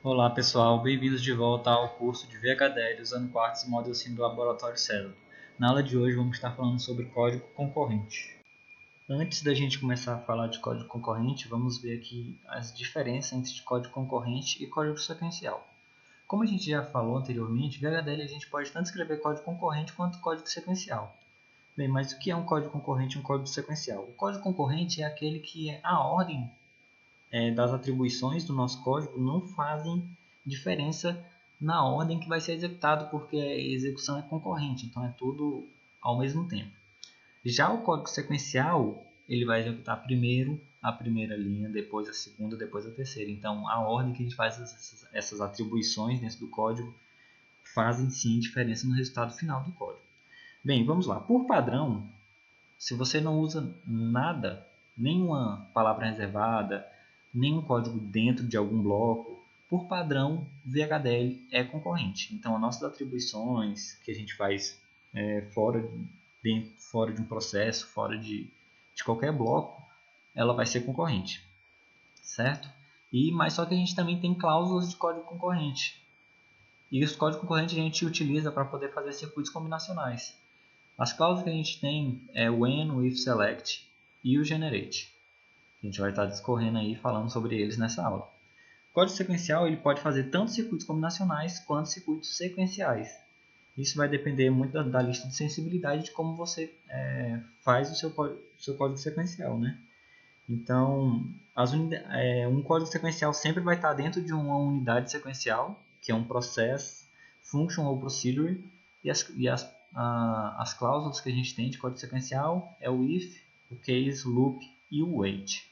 Olá pessoal, bem-vindos de volta ao curso de VHDL usando quartos e modelos do Laboratório Célula. Na aula de hoje vamos estar falando sobre código concorrente. Antes da gente começar a falar de código concorrente, vamos ver aqui as diferenças entre código concorrente e código sequencial. Como a gente já falou anteriormente, VHDL a gente pode tanto escrever código concorrente quanto código sequencial. Bem, mas o que é um código concorrente e um código sequencial? O código concorrente é aquele que a ordem das atribuições do nosso código não fazem diferença na ordem que vai ser executado, porque a execução é concorrente, então é tudo ao mesmo tempo. Já o código sequencial, ele vai executar primeiro a primeira linha, depois a segunda, depois a terceira. Então, a ordem que a gente faz essas atribuições dentro do código fazem sim diferença no resultado final do código. Bem, vamos lá. Por padrão, se você não usa nada, nenhuma palavra reservada, nenhum código dentro de algum bloco, por padrão, o VHDL é concorrente. Então, as nossas atribuições que a gente faz fora de um processo, fora de qualquer bloco, ela vai ser concorrente, certo? Mas só que a gente também tem cláusulas de código concorrente. E os códigos concorrentes a gente utiliza para poder fazer circuitos combinacionais. As cláusulas que a gente tem é o when, o if select e o generate. A gente vai estar discorrendo aí falando sobre eles nessa aula. O código sequencial ele pode fazer tanto circuitos combinacionais quanto circuitos sequenciais. Isso vai depender muito da lista de sensibilidade de como você faz o seu código sequencial, né? Então, um código sequencial sempre vai estar dentro de uma unidade sequencial, que é um process, function ou procedure, as cláusulas que a gente tem de código sequencial é o if, o case, loop e o wait.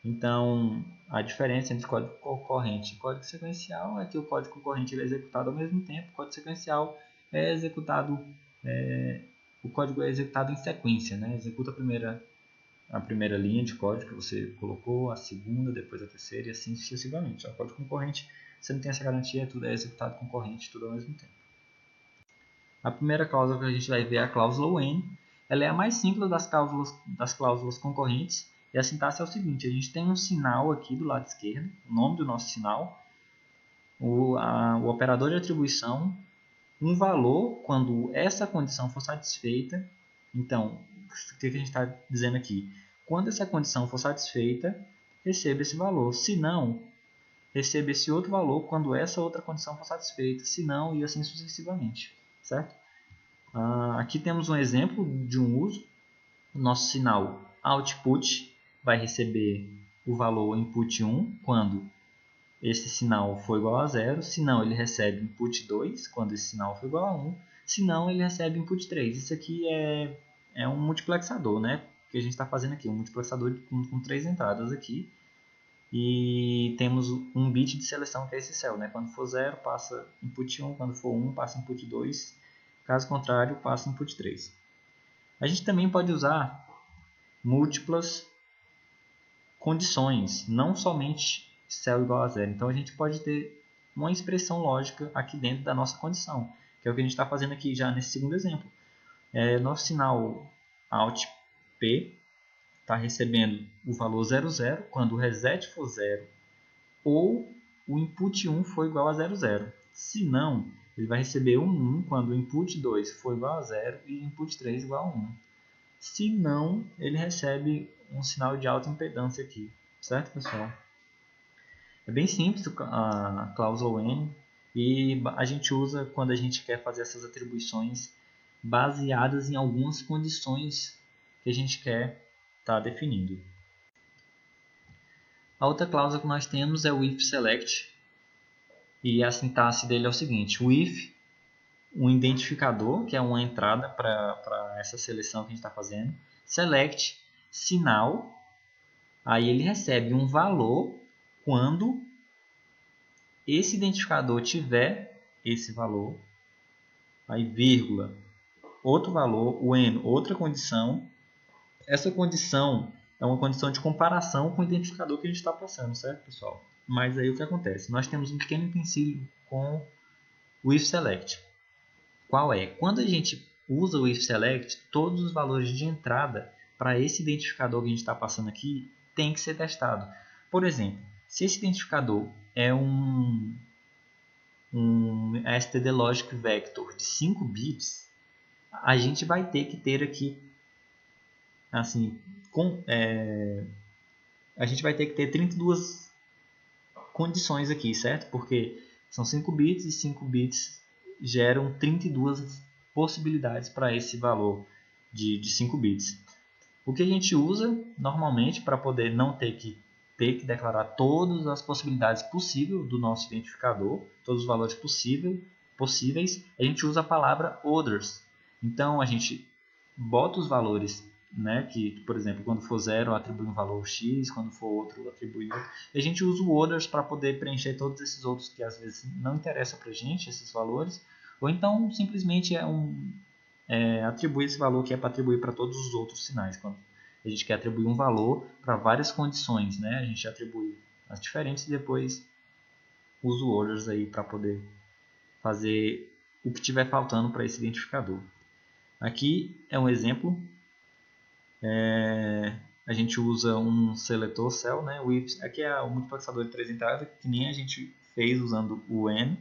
Então, a diferença entre código concorrente e código sequencial é que o código concorrente ele é executado ao mesmo tempo, o código sequencial é executado, o código é executado em sequência, né? Executa a primeira linha de código que você colocou, a segunda, depois a terceira e assim sucessivamente. O código concorrente, você não tem essa garantia, tudo é executado concorrente, tudo ao mesmo tempo. A primeira cláusula que a gente vai ver é a cláusula when. Ela é a mais simples das cláusulas concorrentes. E a sintaxe é o seguinte, a gente tem um sinal aqui do lado esquerdo, o nome do nosso sinal, o operador de atribuição, um valor quando essa condição for satisfeita. Então, o que a gente está dizendo aqui? Quando essa condição for satisfeita, receba esse valor. Se não, receba esse outro valor quando essa outra condição for satisfeita. Se não, e assim sucessivamente. Certo? Aqui temos um exemplo de um uso. O nosso sinal output vai receber o valor input 1 quando esse sinal for igual a 0, se não ele recebe input 2 quando esse sinal for igual a 1, se não ele recebe input 3. Isso aqui é um multiplexador, né? Que a gente está fazendo aqui, um multiplexador com 3 entradas aqui. E temos um bit de seleção que é esse cell, né? Quando for 0 passa input 1, quando for 1 passa input 2, caso contrário passa input 3. A gente também pode usar múltiplas condições, não somente cell igual a zero. Então a gente pode ter uma expressão lógica aqui dentro da nossa condição, que é o que a gente está fazendo aqui já nesse segundo exemplo. Nosso sinal out P está recebendo o valor 00 quando o reset for 0 ou o input 1 for igual a 00. Se não, ele vai receber 1 quando o input 2 for igual a 0 e o input 3 igual a 1. Se não, ele recebe um sinal de alta impedância aqui. Certo, pessoal? É bem simples a cláusula when e a gente usa quando a gente quer fazer essas atribuições baseadas em algumas condições que a gente quer estar definindo. A outra cláusula que nós temos é o if select e a sintaxe dele é o seguinte: o if, um identificador, que é uma entrada para essa seleção que a gente está fazendo, select, sinal, aí ele recebe um valor quando esse identificador tiver esse valor, aí vírgula, outro valor, o n, outra condição. Essa condição é uma condição de comparação com o identificador que a gente está passando, certo, pessoal? Mas aí o que acontece? Nós temos um pequeno empecilho com o if select. Qual é? Quando a gente usa o if select, todos os valores de entrada para esse identificador que a gente está passando aqui tem que ser testado. Por exemplo, Se esse identificador é um std logic vector de 5 bits, a gente vai ter que ter aqui, assim, a gente vai ter que ter 32 condições aqui, certo? Porque são 5 bits e 5 bits geram 32 possibilidades para esse valor de 5 bits. O que a gente usa normalmente para poder não ter que declarar todas as possibilidades possíveis do nosso identificador, todos os valores possíveis, a gente usa a palavra others. Então a gente bota os valores, né, que, por exemplo, quando for 0 atribui um valor x, quando for outro atribui outro. E a gente usa o others para poder preencher todos esses outros que às vezes não interessam para a gente, esses valores, ou então simplesmente atribui esse valor que é para atribuir para todos os outros sinais. Quando a gente quer atribuir um valor para várias condições, né, a gente atribui as diferentes e depois usa o others aí para poder fazer o que estiver faltando para esse identificador. Aqui é um exemplo. A gente usa um seletor cell, né? Aqui é o multiplexador de 3 entradas, que nem a gente fez usando o N.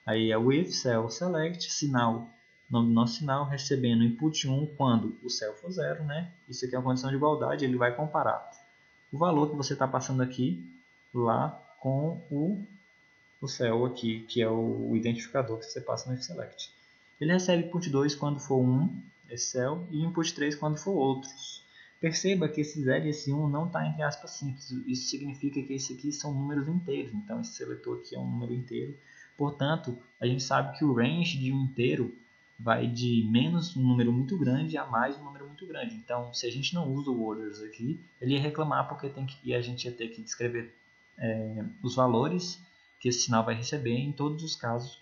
Aí é o if cell select, sinal, nome do nosso sinal, recebendo input 1 quando o cell for 0, né? Isso aqui é uma condição de igualdade, ele vai comparar o valor que você está passando aqui lá com o cell aqui, que é o identificador que você passa no if select. Ele recebe input 2 quando for 1, esse cell, e input 3 quando for outros. Perceba que esse 0 e esse 1 não está entre aspas simples. Isso significa que esse aqui são números inteiros. Então, esse seletor aqui é um número inteiro. Portanto, a gente sabe que o range de um inteiro vai de menos um número muito grande a mais um número muito grande. Então, se a gente não usa o orders aqui, ele ia reclamar porque a gente ia ter que descrever os valores que esse sinal vai receber em todos os casos,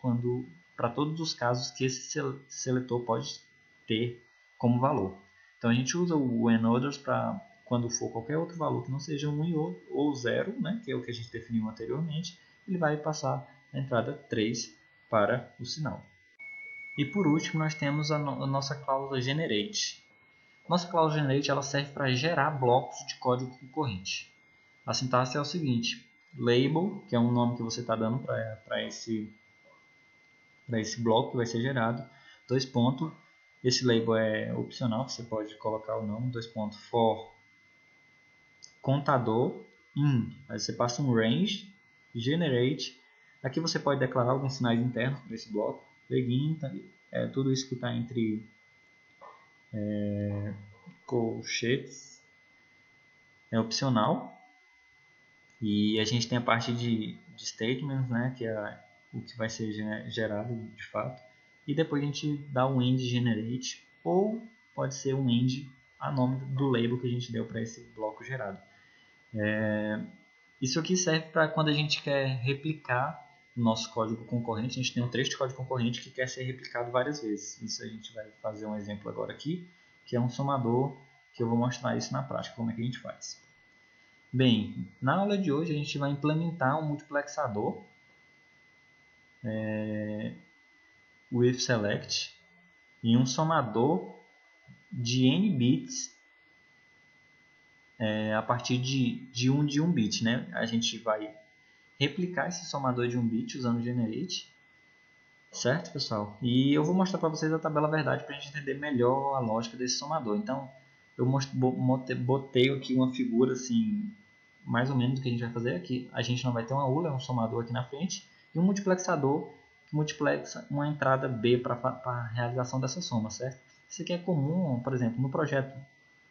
para todos os casos que esse seletor pode ter como valor. Então a gente usa o enOthers para quando for qualquer outro valor que não seja 1 ou 0, né, que é o que a gente definiu anteriormente, ele vai passar a entrada 3 para o sinal. E por último nós temos a nossa cláusula generate. Nossa cláusula generate ela serve para gerar blocos de código concorrente. A sintaxe é o seguinte: label, que é um nome que você está dando para esse bloco que vai ser gerado, 2 pontos. Esse label é opcional, você pode colocar o nome, 2 pontos, for contador in. Aí você passa um range, generate. Aqui você pode declarar alguns sinais internos para esse bloco. Begin, tudo isso que está entre colchetes é opcional. E a gente tem a parte de statements, né, que é o que vai ser gerado de fato. E depois a gente dá um end generate, ou pode ser um end a nome do label que a gente deu para esse bloco gerado. Isso aqui serve para quando a gente quer replicar o nosso código concorrente. A gente tem um trecho de código concorrente que quer ser replicado várias vezes. Isso a gente vai fazer um exemplo agora aqui, que é um somador, que eu vou mostrar isso na prática, como é que a gente faz. Bem, na aula de hoje a gente vai implementar um multiplexador, o if select, e um somador de n bits a partir de 1 bit. Né? A gente vai replicar esse somador de 1 bit usando o generate, certo, pessoal? E eu vou mostrar para vocês a tabela verdade para a gente entender melhor a lógica desse somador. Então, eu botei aqui uma figura assim, mais ou menos do que a gente vai fazer aqui. A gente não vai ter uma ULA, é um somador aqui na frente, e um multiplexador que multiplexa uma entrada B para a realização dessa soma, certo? Isso aqui é comum, por exemplo, no projeto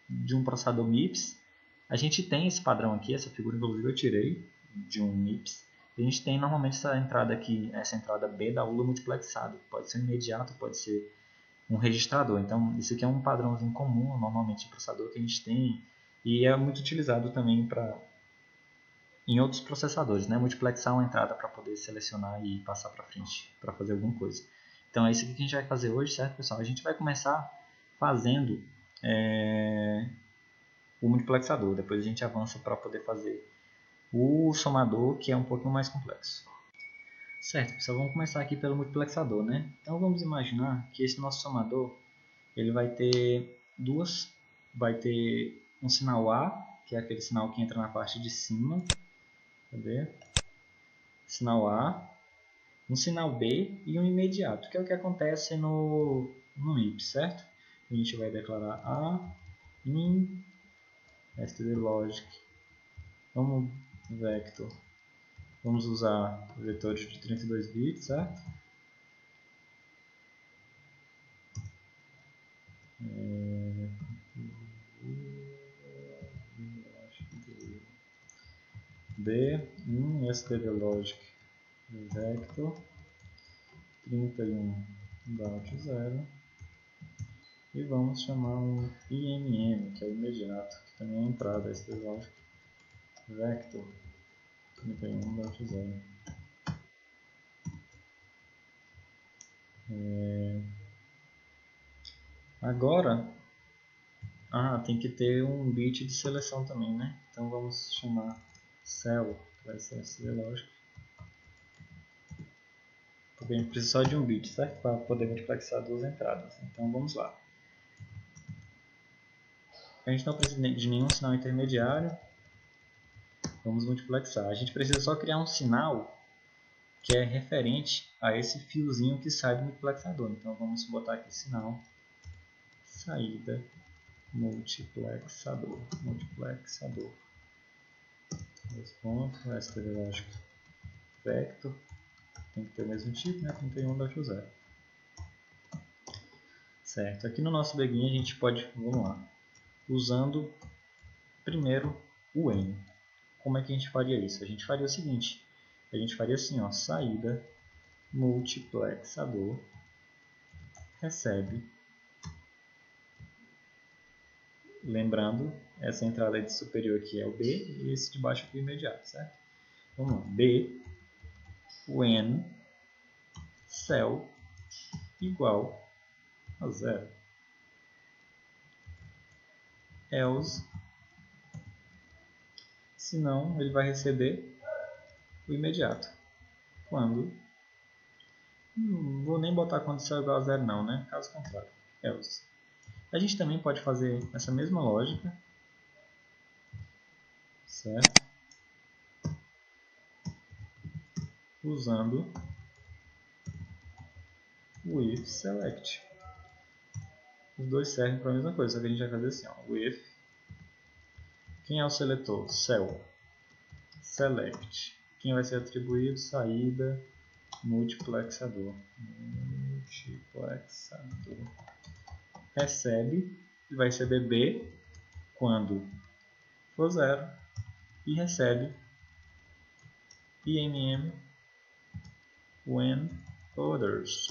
de um processador MIPS, a gente tem esse padrão aqui, essa figura inclusive eu tirei de um MIPS. A gente tem normalmente essa entrada aqui, essa entrada B da ULA multiplexado. Pode ser imediato, pode ser um registrador. Então, isso aqui é um padrãozinho comum, normalmente, em processador que a gente tem. E é muito utilizado também em outros processadores, né? Multiplexar uma entrada para poder selecionar e passar para frente, para fazer alguma coisa. Então, é isso aqui que a gente vai fazer hoje, certo, pessoal? A gente vai começar fazendo o multiplexador. Depois a gente avança para poder fazer o somador, que é um pouquinho mais complexo. Certo, pessoal, vamos começar aqui pelo multiplexador, né? Então vamos imaginar que esse nosso somador ele vai ter um sinal A, que é aquele sinal que entra na parte de cima, Cadê? Sinal A, um sinal B e um imediato, que é o que acontece no if, certo? A gente vai declarar A, in, stdlogic, vamos vector, vamos usar vetores de 32 bits, certo? B, stdlogic, vector, 31 dot 0, e vamos chamar um IMM, que é o imediato, que também é a entrada, stdlogic, vector, 31 dot 0. Agora, tem que ter um bit de seleção também, né? Então vamos chamar cell, que vai ser stdlogic, porque a gente precisa só de um bit, certo? Para poder multiplexar duas entradas. Então vamos lá. A gente não precisa de nenhum sinal intermediário. Vamos multiplexar. A gente precisa só criar um sinal que é referente a esse fiozinho que sai do multiplexador. Então vamos botar aqui sinal saída multiplexador. Dois pontos, stdlogic vector, tem que ter o mesmo tipo, né? 31.0. Certo, aqui no nosso begin a gente pode, vamos lá, usando primeiro o n. Como é que a gente faria isso? A gente faria o seguinte, a gente faria assim, ó, saída multiplexador recebe, lembrando, essa entrada de superior aqui é o B e esse de baixo aqui é o imediato, certo? Vamos lá, B, when, cell, igual a 0. Else, senão ele vai receber o imediato. Quando, não vou nem botar quando cell igual a 0 não, né? Caso contrário, else. A gente também pode fazer essa mesma lógica, certo? Usando o if select. Os dois servem para a mesma coisa, só que a gente vai fazer assim, ó, o if, quem é o seletor? Cell, select, quem vai ser atribuído? Saída, multiplexador, recebe, ele vai receber B quando for 0 e recebe IMM when others.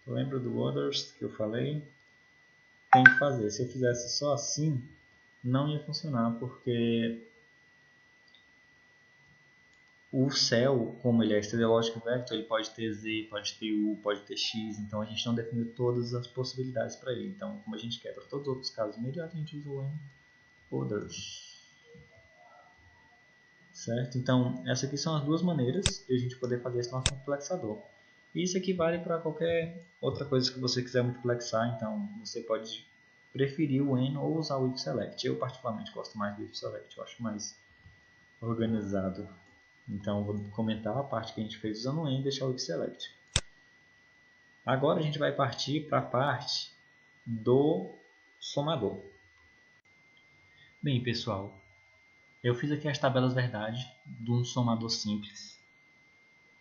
Lembra do others que eu falei? Tem que fazer. Se eu fizesse só assim, não ia funcionar, porque o cell, como ele é stdlogic vector, ele pode ter z, pode ter u, pode ter x, então a gente não definiu todas as possibilidades para ele. Então, como a gente quer para todos os outros casos imediatos, a gente usa o when others. Certo? Então, essas aqui são as duas maneiras de a gente poder fazer esse nosso multiplexador. E isso aqui vale para qualquer outra coisa que você quiser multiplexar, então você pode preferir o when ou usar o if select. Eu particularmente gosto mais do if select, eu acho mais organizado. Então vou comentar a parte que a gente fez usando o when e deixar o if select. Agora a gente vai partir para a parte do somador. Bem, pessoal, eu fiz aqui as tabelas verdade de um somador simples.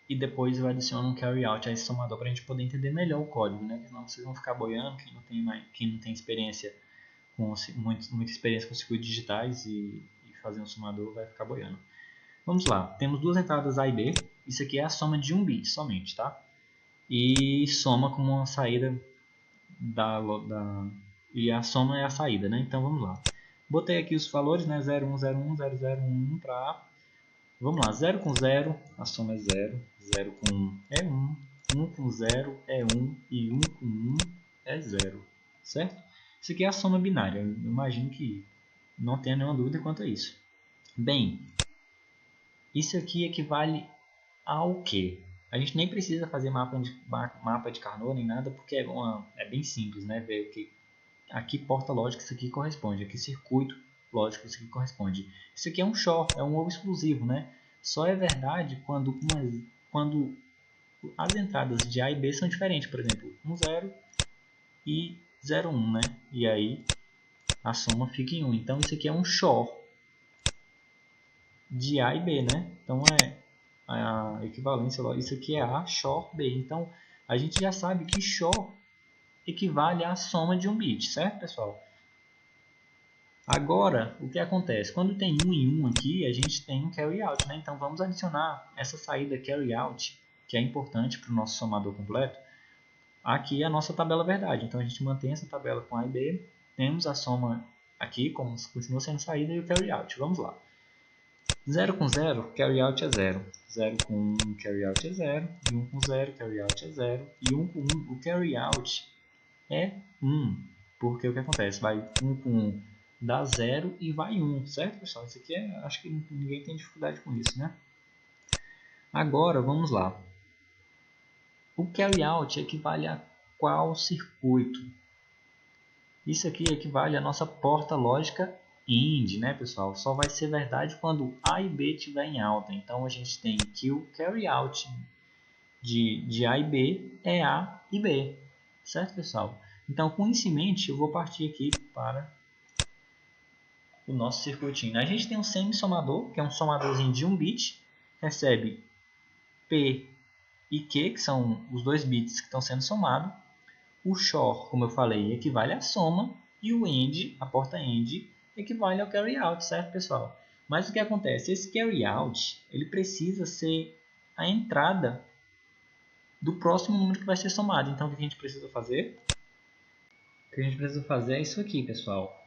E depois eu adiciono um carry out a esse somador para a gente poder entender melhor o código, né? Senão vocês vão ficar boiando, quem não tem experiência com muita experiência com circuitos digitais e fazer um somador vai ficar boiando. Vamos lá, temos duas entradas A e B, isso aqui é a soma de um bit somente, tá? E soma como uma saída e a soma é a saída, né? Então vamos lá. Botei aqui os valores, né? 0, 1, 0, 1, 0, 0, 1 para A. Vamos lá, 0 com 0, a soma é 0, 0 com 1 é 1, 1 com 0 é 1 e 1 com 1 é 0, certo? Isso aqui é a soma binária, eu imagino que não tenha nenhuma dúvida quanto a isso. Bem, isso aqui equivale ao quê? A gente nem precisa fazer mapa de Carnot nem nada, porque é bem simples, né? Ver a que porta lógica isso aqui corresponde, a que circuito lógico isso aqui corresponde. Isso aqui é um XOR, é um ovo exclusivo, né? só é verdade quando as entradas de A e B são diferentes. Por exemplo, 1, 0 e 0, 1, né? E aí a soma fica em 1. Então isso aqui é um XOR de A e B, né? Então é a equivalência, isso aqui é A XOR B. Então a gente já sabe que XOR equivale à soma de um bit, certo, pessoal? Agora, o que acontece? Quando tem 1 e 1 aqui, a gente tem um carry out, né? Então vamos adicionar essa saída carry out, que é importante para o nosso somador completo, aqui é a nossa tabela verdade. Então a gente mantém essa tabela com A e B, temos a soma aqui, como continua sendo saída, e o carry out. Vamos lá. 0 com 0, carry out é 0. 0 com 1, carry out é 0. E 1 com 0, carry out é 0. E 1 com 1, o carry out é 1. Porque o que acontece? Vai 1 com 1 dá 0 e vai 1, certo, pessoal? Isso aqui acho que ninguém tem dificuldade com isso, né? Agora, vamos lá. O carry out equivale a qual circuito? Isso aqui equivale à nossa porta lógica AND, né, pessoal? Só vai ser verdade quando A e B estiver em alta. Então, a gente tem que o carry out de A e B é A e B, certo, pessoal? Então, com isso em mente, eu vou partir aqui para o nosso circuitinho. A gente tem um semi-somador, que é um somadorzinho de 1 bit, recebe P e Q, que são os dois bits que estão sendo somados. O XOR, como eu falei, equivale à soma, e o AND, a porta AND, equivale ao carry out, certo, pessoal? Mas o que acontece? Esse carry out, ele precisa ser a entrada do próximo número que vai ser somado. Então, o que a gente precisa fazer? O que a gente precisa fazer é isso aqui, pessoal.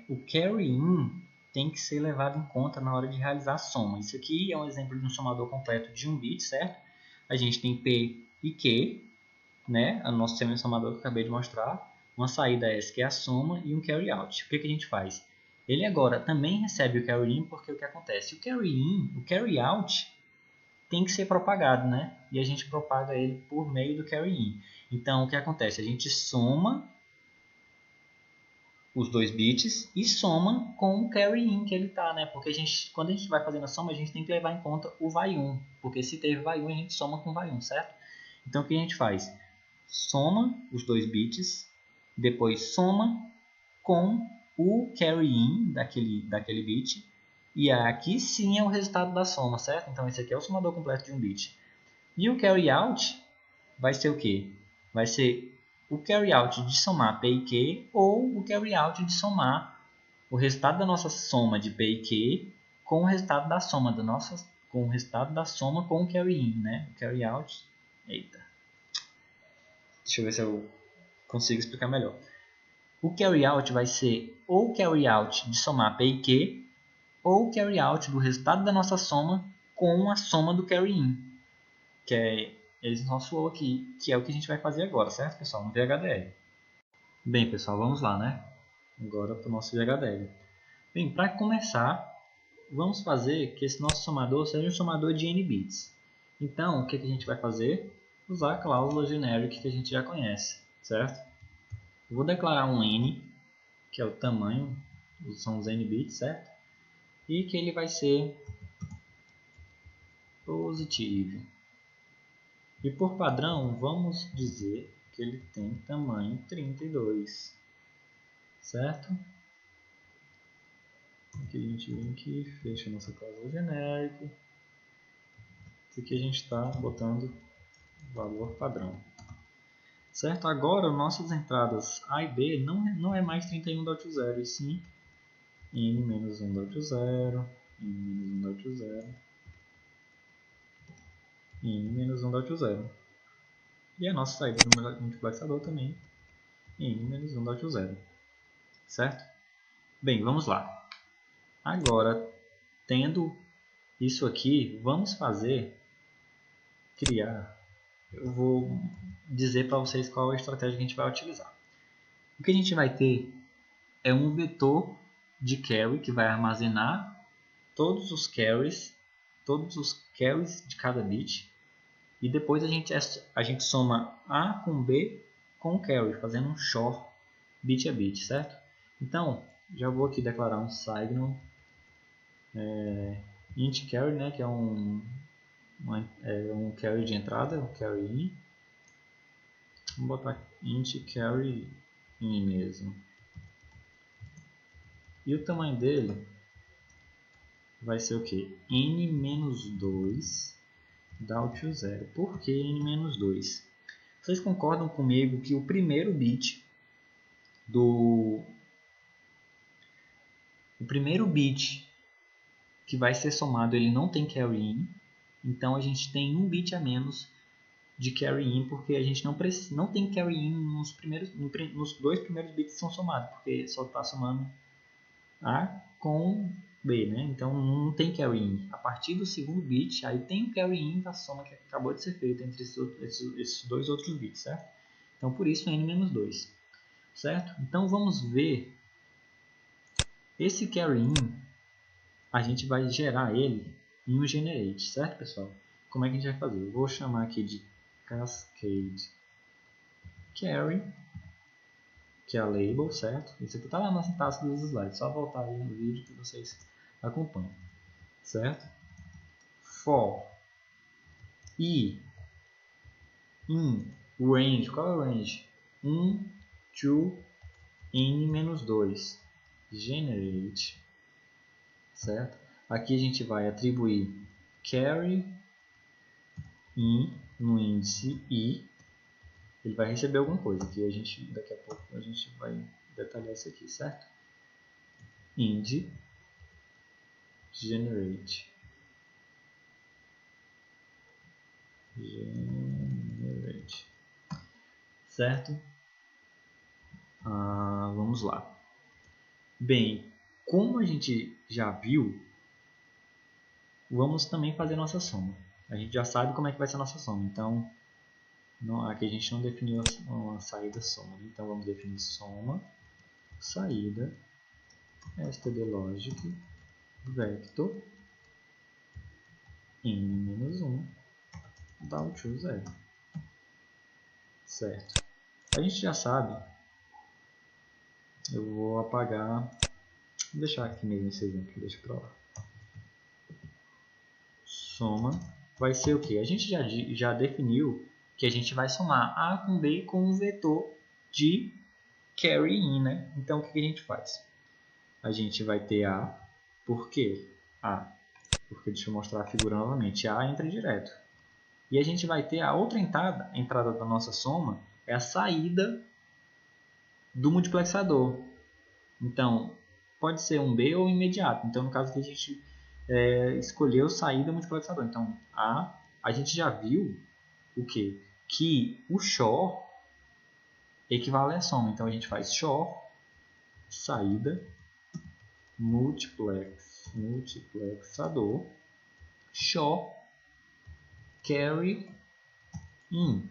O carry in tem que ser levado em conta na hora de realizar a soma. Isso aqui é um exemplo de um somador completo de 1 bit, certo? A gente tem P e Q, né? O nosso semi-somador que eu acabei de mostrar. Uma saída S, que é a soma, e um carry out. O que a gente faz? Ele agora também recebe o carry in, porque o que acontece? O carry in, o carry out, tem que ser propagado, né? E a gente propaga ele por meio do carry in. Então, o que acontece? A gente soma os dois bits e soma com o carry in que ele tá, né? Porque quando a gente vai fazendo a soma, a gente tem que levar em conta o vai 1, porque se teve vai 1, a gente soma com vai 1, certo? Então o que a gente faz? Soma os dois bits, depois soma com o carry in daquele bit, e aqui sim é o resultado da soma, certo? Então esse aqui é o somador completo de um bit. E o carry out vai ser o quê? Vai ser o carry out de somar P e Q ou o carry out de somar o resultado da nossa soma de P e Q com o resultado da soma com o resultado da soma com o carry in, né? O carry out. Eita. Deixa eu ver se eu consigo explicar melhor. O carry out vai ser ou o carry out de somar P e Q ou o carry out do resultado da nossa soma com a soma do carry in, que é esse nosso flow aqui, que é o que a gente vai fazer agora, certo, pessoal? No VHDL. Bem, pessoal, vamos lá, né? Agora para o nosso VHDL. Bem, para começar, vamos fazer que esse nosso somador seja um somador de n bits. Então, o que a gente vai fazer? Usar a cláusula generic que a gente já conhece, certo? Eu vou declarar um n, que é o tamanho, são os n bits, certo? E que ele vai ser positivo. E por padrão, vamos dizer que ele tem tamanho 32, certo? Aqui a gente vem aqui, fecha a nossa cláusula genérica. Aqui a gente está botando valor padrão. Certo? Agora, nossas entradas A e B não é mais 31.0, e sim n-1.0, n-1.0, n-1.0. E a nossa saída do multiplexador também, n-1.0. Certo? Bem, vamos lá. Agora, tendo isso aqui, vamos criar. Eu vou dizer para vocês qual é a estratégia que a gente vai utilizar. O que a gente vai ter é um vetor de carry que vai armazenar todos os carries de cada bit, e depois a gente soma A com B com o carry, fazendo um XOR bit a bit, certo? Então, já vou aqui declarar um signal int carry, né, que é um carry de entrada, um carry in. Vamos botar int carry in mesmo. E o tamanho dele vai ser o que? n-2 down to 0. Por que n-2? Vocês concordam comigo que o primeiro bit que vai ser somado, ele não tem carry in, então a gente tem um bit a menos de carry in, porque a gente não tem carry in nos dois primeiros bits que são somados, porque só está somando A com B, né? Então não tem carry in. A partir do segundo bit, aí tem o carry in da soma que acabou de ser feita entre esses dois outros bits, certo? Então por isso n-2, certo? Então vamos ver esse carry in, a gente vai gerar ele em um generate, certo, pessoal? Como é que a gente vai fazer? Eu vou chamar aqui de cascade carry, que é a label, certo? Isso aqui está lá na sintaxe dos slides, só voltar aí no vídeo que vocês acompanham, certo? For e in range, qual é o range? 1 to n-2 generate, certo? Aqui a gente vai atribuir carry in no índice i, ele vai receber alguma coisa, que daqui a pouco a gente vai detalhar isso aqui, certo? Indi generate, certo? Vamos lá. Bem, como a gente já viu, vamos também fazer nossa soma. A gente já sabe como é que vai ser a nossa soma, então aqui a gente não definiu uma saída soma. Então vamos definir soma, saída, stdlogic, vector, n-1, down to 0. Certo. A gente já sabe, eu vou apagar, vou deixar aqui mesmo esse exemplo, deixa para lá. Soma vai ser o que? A gente já definiu que a gente vai somar A com B com um vetor de carry in, né? Então o que a gente faz? A gente vai ter A, por quê? A, porque deixa eu mostrar a figura novamente, A entra direto. E a gente vai ter a outra entrada da nossa soma, é a saída do multiplexador. Então, pode ser um B ou imediato. Então, no caso aqui, a gente escolheu saída multiplexador. Então, a gente já viu o quê? Que o XOR equivale à soma. Então, a gente faz XOR, saída, multiplexador, XOR, carry in.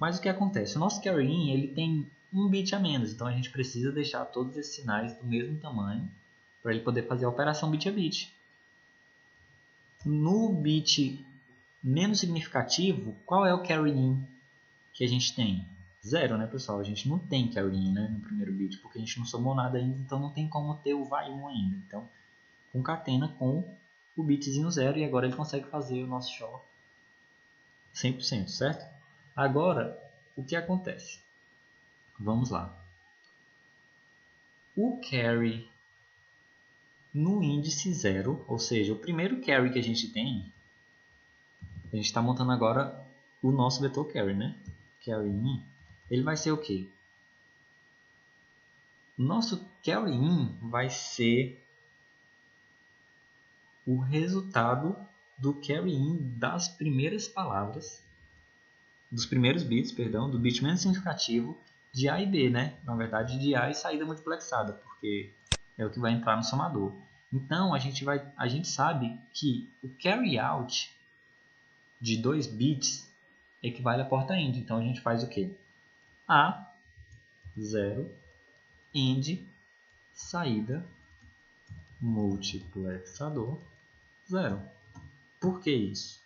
Mas o que acontece? O nosso carry in ele tem um bit a menos, então a gente precisa deixar todos esses sinais do mesmo tamanho para ele poder fazer a operação bit a bit. No bit menos significativo, qual é o carry in que a gente tem? 0, né, pessoal? A gente não tem carry in, né, no primeiro bit, porque a gente não somou nada ainda, então não tem como ter o vai 1 ainda. Então, concatena com o bitzinho 0 e agora ele consegue fazer o nosso XOR 100%, certo? Agora, o que acontece? Vamos lá. O carry no índice 0, ou seja, o primeiro carry que a gente tem, a gente está montando agora o nosso vetor carry, né? Carry in, ele vai ser o quê? Nosso carry in vai ser o resultado do carry in das primeiras palavras, dos primeiros bits, perdão, do bit menos significativo de A e B, né? Na verdade, de A e saída multiplexada, porque é o que vai entrar no somador. Então, a gente sabe que o carry out de 2 bits equivale à porta end. Então, a gente faz o quê? A, 0, end, saída, multiplexador, 0. Por que isso?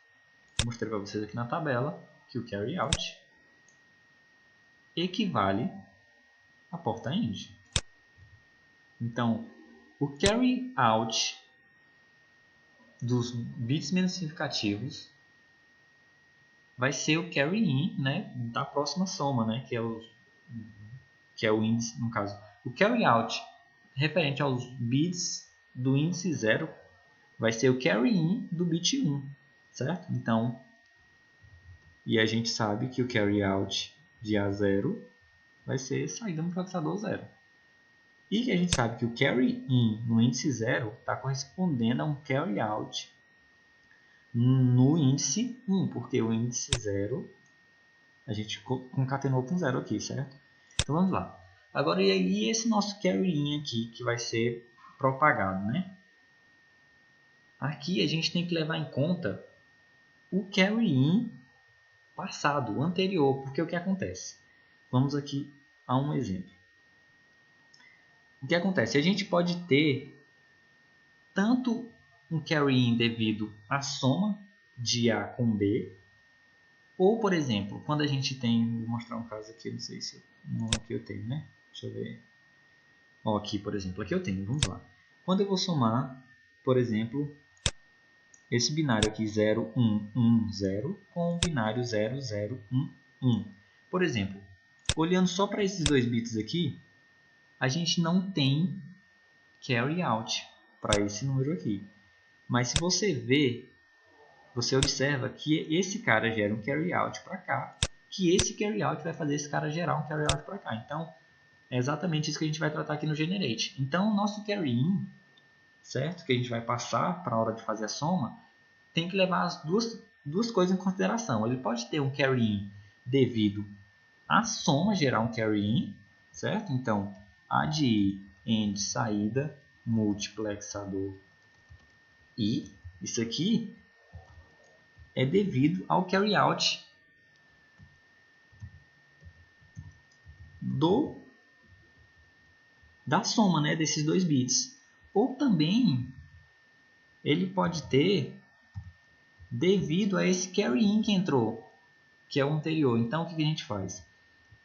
Mostrei para vocês aqui na tabela que o carry out equivale à porta end. Então, o carry out dos bits menos significativos vai ser o carry in, né, da próxima soma, né, que é o índice, no caso. O carry out referente aos bits do índice 0 vai ser o carry in do bit 1, certo? Então, e a gente sabe que o carry out de A0 vai ser saída no processador 0. E que a gente sabe que o carry in no índice 0 está correspondendo a um carry out no índice 1, porque o índice 0 a gente concatenou com 0 aqui, certo? Então vamos lá. Agora, e aí esse nosso carry in aqui que vai ser propagado, né? Aqui a gente tem que levar em conta o carry in passado, o anterior, porque o que acontece? Vamos aqui a um exemplo. O que acontece? A gente pode ter tanto um carry in devido à soma de A com B, ou, por exemplo, quando a gente tem, vou mostrar um caso aqui, não sei se aqui eu tenho, né? Deixa eu ver. Ó, aqui, por exemplo, aqui eu tenho, vamos lá. Quando eu vou somar, por exemplo, esse binário aqui 0, 1, 1, 0 com o binário 0, 0, 1, 1. Por exemplo, olhando só para esses dois bits aqui, a gente não tem carry out para esse número aqui. Mas se você ver, você observa que esse cara gera um carry out para cá, que esse carry out vai fazer esse cara gerar um carry out para cá. Então, é exatamente isso que a gente vai tratar aqui no generate. Então, o nosso carry in, certo? Que a gente vai passar para a hora de fazer a soma, tem que levar as duas coisas em consideração. Ele pode ter um carry in devido à soma gerar um carry in, certo? Então, ADI, AND, saída, multiplexador e isso aqui é devido ao carry out da soma, né, desses dois bits. Ou também ele pode ter devido a esse carry in que entrou, que é o anterior. Então, o que a gente faz?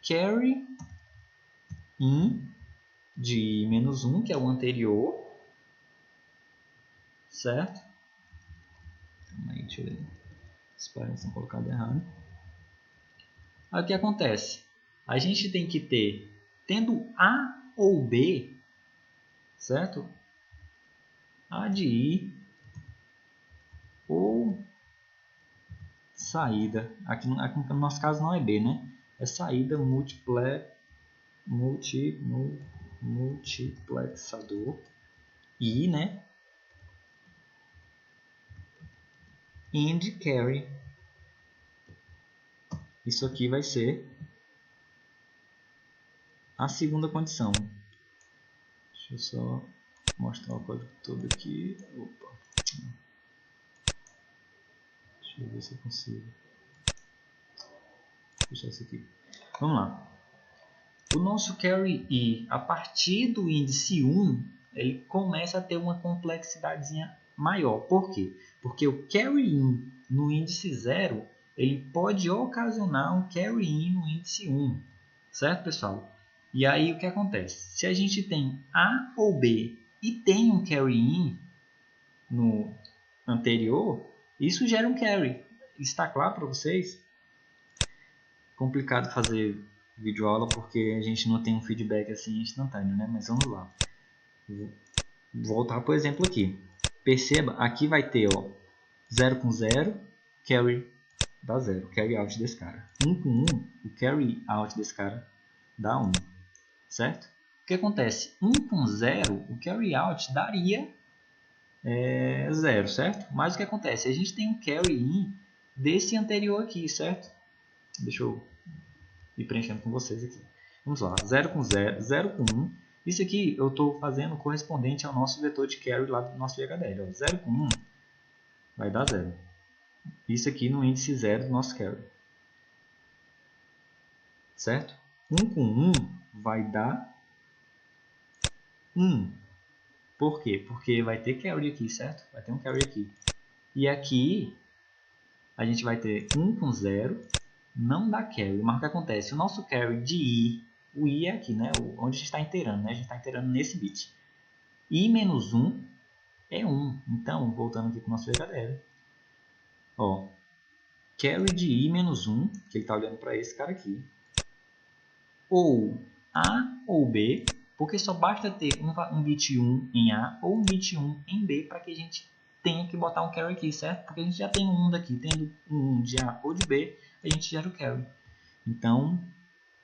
Carry in de menos 1, que é o anterior, certo? Aí, deixa eu ver. As páginas são colocadas errado. Aí o que acontece? A gente tem que ter, tendo A ou B, certo? A de I ou saída. Aqui no nosso caso não é B, né? É saída multiplexador I, né? And carry. Isso aqui vai ser a segunda condição. Deixa eu só mostrar o código todo aqui. Opa. Deixa eu ver se eu consigo. Vou deixar isso aqui. Vamos lá. O nosso carry I, a partir do índice 1, ele começa a ter uma complexidadezinha maior. Por quê? Porque o carry in no índice 0, ele pode ocasionar um carry in no índice 1. Certo, pessoal? E aí o que acontece? Se a gente tem A ou B e tem um carry in no anterior, isso gera um carry. Está claro para vocês? Complicado fazer videoaula porque a gente não tem um feedback assim instantâneo, né? Mas vamos lá. Vou voltar para o exemplo aqui. Perceba, aqui vai ter 0 com 0, carry dá 0, carry out desse cara. 1 com 1, o carry out desse cara dá 1, certo? O que acontece? 1 com 0, o carry out daria 0, certo? Mas o que acontece? A gente tem um carry in desse anterior aqui, certo? Deixa eu ir preenchendo com vocês aqui. Vamos lá, 0 com 0, 0 com 1. Isso aqui eu estou fazendo correspondente ao nosso vetor de carry lá do nosso VHDL. 0 com 1 vai dar 0. Isso aqui no índice 0 do nosso carry. Certo? 1 com 1 vai dar 1. Por quê? Porque vai ter carry aqui, certo? Vai ter um carry aqui. E aqui a gente vai ter 1 com 0, não dá carry. Mas o que acontece? O nosso carry de I, o I é aqui, né? Onde a gente está inteirando, né? A gente está inteirando nesse bit. I menos 1 é 1. Então, voltando aqui para o nosso verdadeiro, ó, carry de I-1, que ele está olhando para esse cara aqui, ou A ou B, porque só basta ter um bit 1 em A ou um bit 1 em B para que a gente tenha que botar um carry aqui, certo? Porque a gente já tem um 1 daqui, tendo um de A ou de B, a gente gera o carry. Então,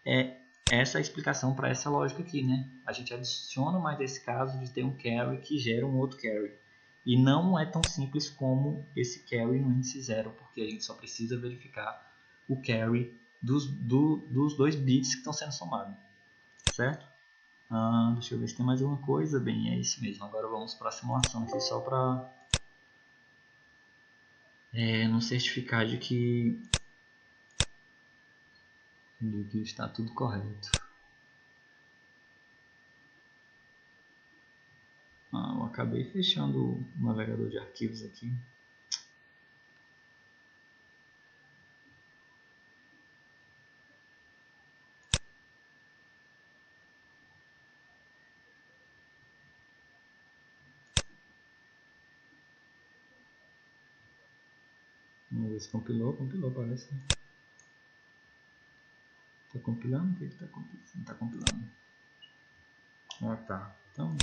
é essa a explicação para essa lógica aqui, né? A gente adiciona mais esse caso de ter um carry que gera um outro carry. E não é tão simples como esse carry no índice 0, porque a gente só precisa verificar o carry dos 2 bits que estão sendo somados, certo? Deixa eu ver se tem mais alguma coisa. Bem, é isso mesmo. Agora vamos para a simulação aqui só para nos certificar de que está tudo correto. Eu acabei fechando o navegador de arquivos aqui. Vamos ver se compilou, parece. Tá compilando? O que tá acontecendo? Tá compilando. Tá. Então,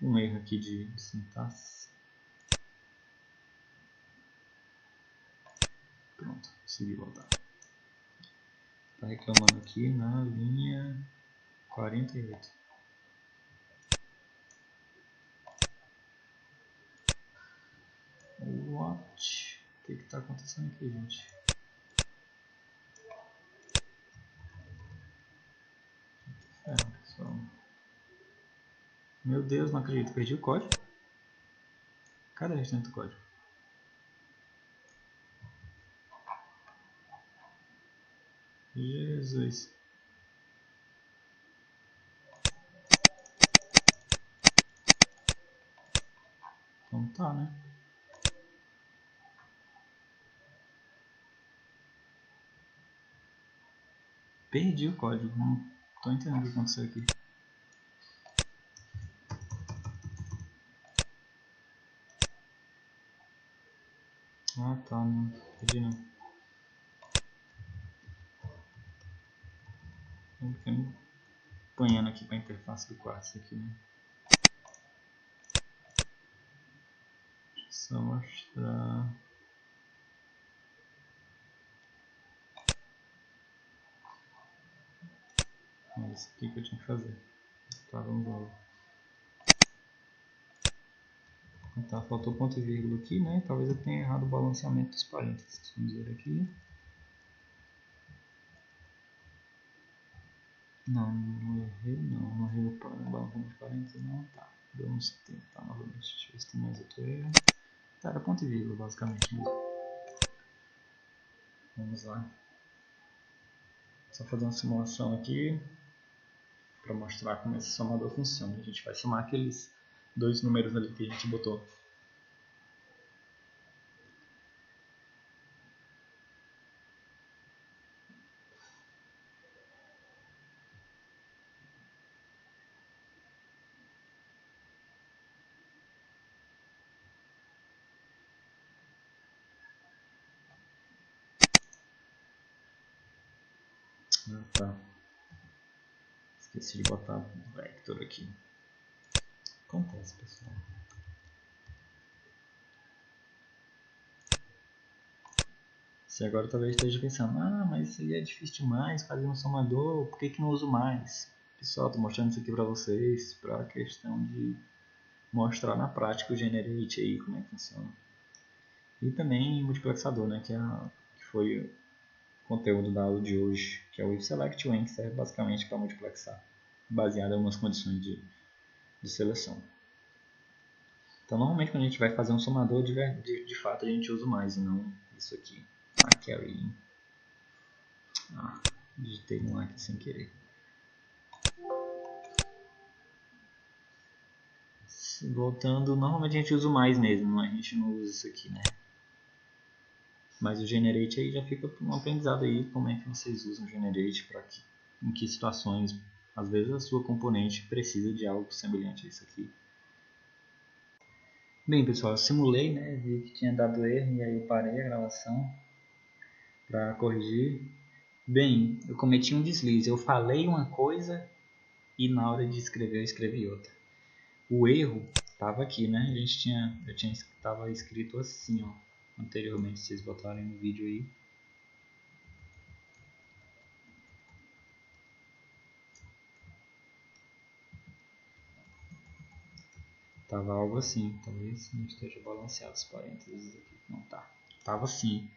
um erro aqui de sintaxe. Pronto, consegui voltar. Tá reclamando aqui na linha 48. What? O que tá acontecendo aqui, gente? Pessoal. Meu Deus, não acredito. Perdi o código. Cadê o restante do código? Jesus. Então tá, né? Perdi o código. Não tô entendendo o que aconteceu aqui. Tá, não perdi não. Tô apanhando aqui para a interface do Quartz aqui, né? Só mostrar. É isso aqui que eu tinha que fazer. Tá, vamos lá. Tá, faltou ponto e vírgula aqui, né? Talvez eu tenha errado o balanceamento dos parênteses. Vamos ver aqui. Não, não errei não. Não errei o balanceamento de parênteses, não. Tá. Vamos tentar novamente. Deixa eu ver se tem mais outro erro. Tá, era ponto e vírgula, basicamente mesmo. Vamos lá. Só fazer uma simulação aqui para mostrar como esse somador funciona. A gente vai somar aqueles 2 números ali que a gente botou. Tá. Esqueci de botar o vector aqui. Acontece, pessoal. Você agora talvez esteja pensando, mas isso aí é difícil demais, fazer um somador, por que não uso mais? Pessoal, estou mostrando isso aqui para vocês, para a questão de mostrar na prática o Generate aí, como é que funciona. E também o multiplexador, né, que foi o conteúdo da aula de hoje, que é o select one, que serve basicamente para multiplexar, baseado em algumas condições de seleção. Então, normalmente quando a gente vai fazer um somador, de fato a gente usa mais, e não isso aqui, a carry. Digitei um aqui sem querer. Voltando, normalmente a gente usa mais mesmo, a gente não usa isso aqui, né? Mas o generate aí já fica um aprendizado aí, como é que vocês usam o generate, em que situações, às vezes a sua componente precisa de algo semelhante a isso aqui. Bem, pessoal, eu simulei, né? Vi que tinha dado erro e aí eu parei a gravação para corrigir. Bem, eu cometi um deslize. Eu falei uma coisa e na hora de escrever eu escrevi outra. O erro estava aqui, né? Tava escrito assim, ó, anteriormente, se vocês botarem no vídeo aí. Tava algo assim, talvez não esteja balanceado os parênteses aqui, não tá. Tava assim,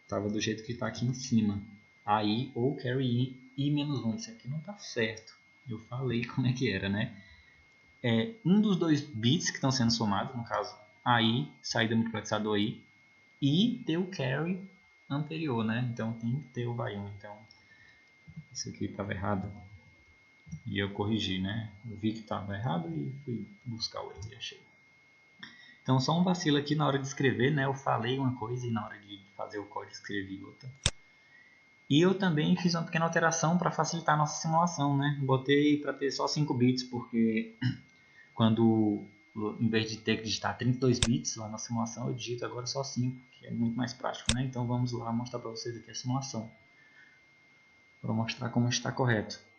tava do jeito que tá aqui em cima. Aí, ou carry in I-1, isso aqui não tá certo. Eu falei como é que era, né? Um dos dois bits que estão sendo somados, no caso, aí, saída multiplexador aí, e ter o carry anterior, né? Então tem que ter o vai 1. Então, isso aqui estava errado. E eu corrigi, né? Eu vi que estava errado e fui buscar o erro e achei. Então, só um vacilo aqui na hora de escrever, né? Eu falei uma coisa e na hora de fazer o código escrevi outra. E eu também fiz uma pequena alteração para facilitar a nossa simulação, né? Botei para ter só 5 bits, porque quando, em vez de ter que digitar 32 bits lá na simulação, eu digito agora só 5, que é muito mais prático, né? Então, vamos lá mostrar para vocês aqui a simulação, para mostrar como está correto.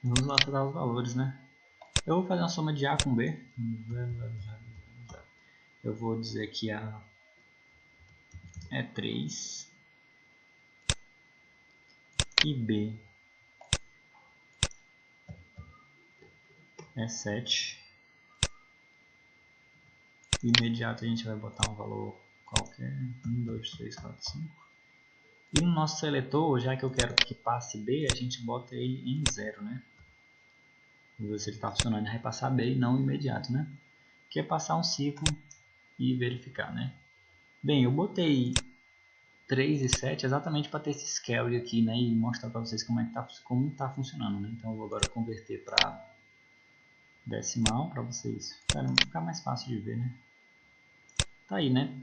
Vamos lá para os valores, né? Eu vou fazer uma soma de A com B. Eu vou dizer que A é 3 e B é 7. Imediato a gente vai botar um valor qualquer, 1, 2, 3, 4, 5. E no nosso seletor, já que eu quero que passe B, a gente bota ele em 0, né? Vamos ver se ele está funcionando e vai passar B e não imediato, né? Que é passar um ciclo e verificar, né? Bem, eu botei 3 e 7 exatamente para ter esse scale aqui, né? E mostrar para vocês como tá funcionando, né? Então eu vou agora converter para decimal para vocês ficar mais fácil de ver, né? Tá aí, né?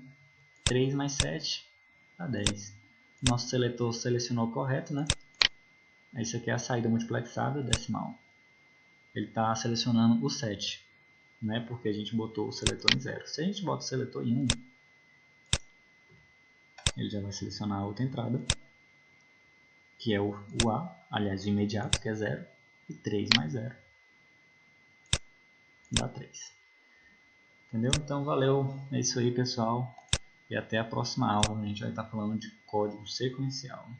3 mais 7 dá 10. Nosso seletor selecionou correto, né? Isso aqui é a saída multiplexada decimal. Ele está selecionando o 7, né? Porque a gente botou o seletor em 0. Se a gente bota o seletor em 1, ele já vai selecionar a outra entrada, que é o A, aliás, o imediato, que é 0, e 3 mais 0 dá 3. Entendeu? Então, valeu. É isso aí, pessoal. E até a próxima aula. A gente vai estar falando de código sequencial.